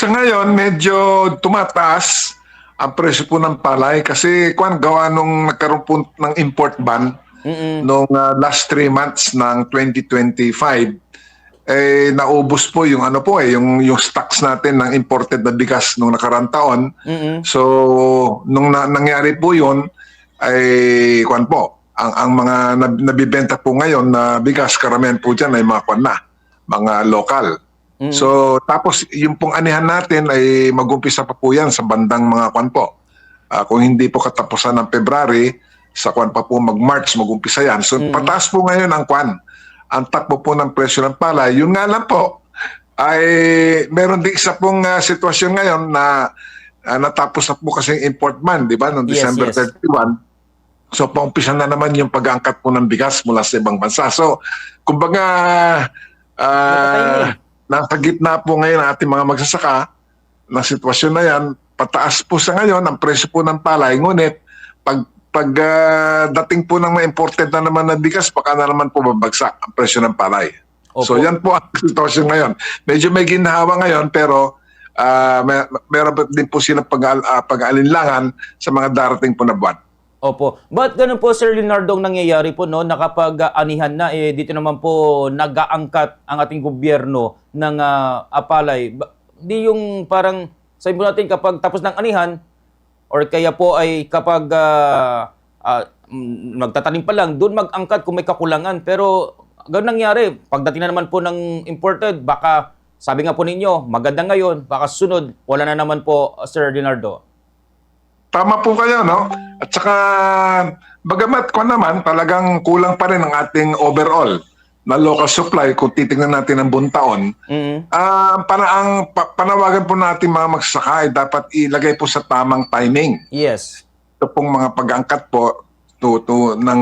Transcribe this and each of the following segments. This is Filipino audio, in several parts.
sa ngayon, medyo tumataas ang presyo po ng palay kasi gawa nung nagkaroon po ng import ban Mm. nung last 3 months ng 2025, naubos po yung ano po yung stocks natin ng imported na bigas nung nakaraang taon. Mm. So nung nangyari po yun ang mga nabibenta po ngayon na bigas karamihan po diyan ay mga lokal. So tapos yung pong anihan natin ay mag-umpisa pa po yan sa bandang mga kung hindi po katapusan ng February, sa pa po mag-March mag-umpisa yan. So pataas po ngayon ang takbo po ng presyo ng palay. Yun nga lang po ay meron din isa pong sitwasyon ngayon na natapos na po kasi yung import ban, di ba, noong Yes, December yes. 31. So paumpisa na naman yung pag-aangkat po ng bigas mula sa ibang bansa. So kumbaga Nakatiming. nasa gitna po ngayon ang ating mga magsasaka na sitwasyon na yan. Pataas po sa ngayon ang presyo po ng palay. Ngunit pag dating po ng mga imported na naman na bigas, baka na naman po babagsak ang presyo ng palay. Opo. So yan po ang sitwasyon ngayon. Medyo may ginhawa ngayon pero meron din po silang pag-aalinlangan sa mga darating po na buwan. Opo. But ganun po, Sir Leonardo, ang nangyayari po, no, nakapag-anihan na, dito naman po nag-aangkat ang ating gobyerno ng palay. Di yung parang, sabi po natin, kapag tapos ng anihan, or kaya po ay kapag magtatanim pa lang, doon mag-angkat kung may kakulangan. Pero ganun nangyari, pagdating na naman po ng imported, baka, sabi nga po ninyo, maganda ngayon, baka sunod, wala na naman po, Sir Leonardo. Tama po kayo, no? At saka, bagamat naman, talagang kulang pa rin ang ating overall na local supply kung titingnan natin ang buong taon. Panawagan po natin mga magsasaka ay dapat ilagay po sa tamang timing. Yes. Ito pong mga pag-angkat po ng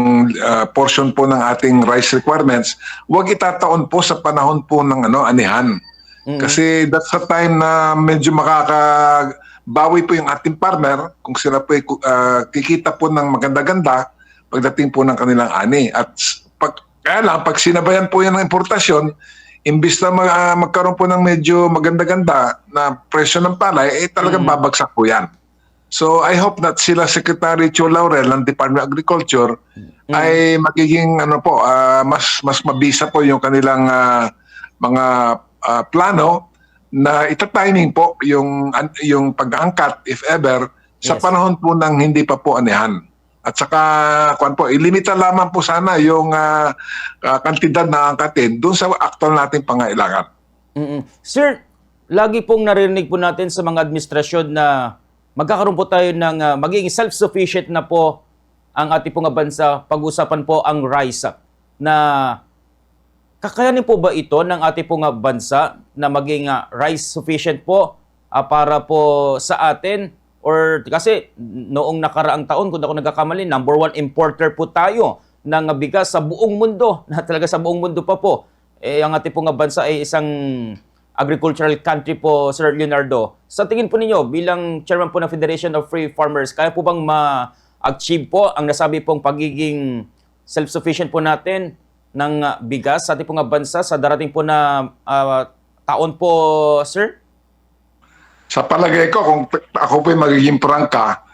portion po ng ating rice requirements, huwag itataon po sa panahon po ng anihan. Kasi that's the time na medyo bawi po yung ating farmer kung sila po kikita po ng maganda-ganda pagdating po ng kanilang ani. At kaya lang, pag sinabayan po yan ng importasyon, imbis na magkaroon po ng medyo maganda-ganda na presyo ng palay, talagang babagsak po yan. So I hope that sila Secretary Cho Laurel ng Department of Agriculture ay magiging mas mabisa po yung kanilang mga plano na ita-timing po yung pag-angkat, if ever, sa Yes. panahon po ng hindi pa po anihan. At saka, ilimita lamang po sana yung kantidad na angkatin doon sa actual nating pangailangan. Sir, lagi pong narinig po natin sa mga administrasyon na magkakaroon po tayo ng magiging self-sufficient na po ang ating pong bansa. Pag-usapan po ang rice na kakayanin po ba ito ng ating pong bansa na maging rice sufficient po para po sa atin? Or kasi noong nakaraang taon, kung ako nagkakamali, number 1 importer po tayo ng bigas sa buong mundo, na talaga sa buong mundo pa po. Ang ating pong bansa ay isang agricultural country po, Sir Leonardo. Sa tingin po ninyo, bilang chairman po ng Federation of Free Farmers, kaya po bang ma-achieve po ang nasabi pong pagiging self-sufficient po natin ng bigas sa ating pong bansa sa darating po na taon po, sir? Sa palagay ko, kung ako po'y magiging prangka,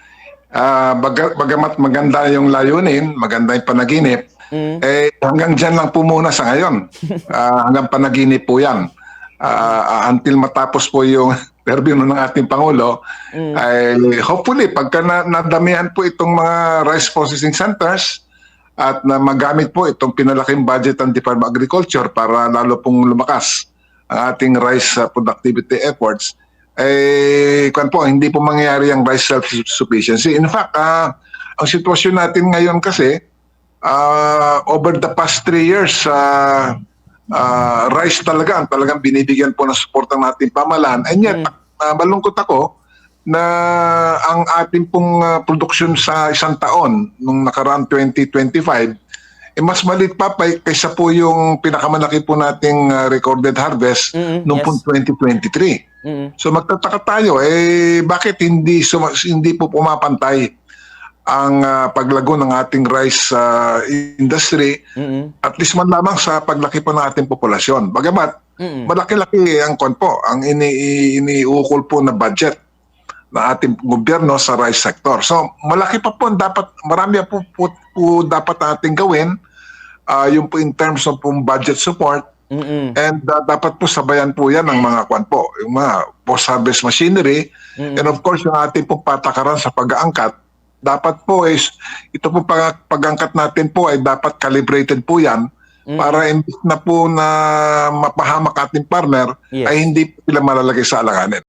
bagamat maganda yung layunin, maganda yung panaginip, hanggang dyan lang po muna sa ngayon. Hanggang panaginip po yan. Until matapos po yung termino ng ating Pangulo, ay hopefully, pagka nadamihan po itong mga rice processing centers, at na magamit po itong pinalaking budget ng Department of Agriculture para lalo pong lumakas ang ating rice productivity efforts, hindi po mangyayari ang rice self-sufficiency. In fact, ang sitwasyon natin ngayon kasi, over the past 3 years, rice talagang binibigyan po ng support ng ating pamahalaan. And yet, malungkot ako na ang ating pong produksyon sa isang taon, nung nakaraan 2025, mas maliit pa kaysa po yung pinakamalaki po nating recorded harvest noong Yes. 2023. So magtataka tayo, bakit hindi po pumapantay ang paglago ng ating rice industry, at least man lamang sa paglaki po ng ating populasyon. Bagamat malaki-laki ang kwan po, ang iniukol po na budget na ating gobyerno sa rice sector. So malaki pa po ang dapat, marami po dapat nating gawin, yung po in terms of pong budget support. And dapat po sabayan po yan ng mga kwan po, yung mga post-harvest machinery, and of course yung ating po patakaran sa pag-aangkat. Dapat po is, ito po pag-angkat natin po ay dapat calibrated po yan para imbis na po na mapahamak ating partner, Yes. ay hindi po sila malalagay sa alanganin.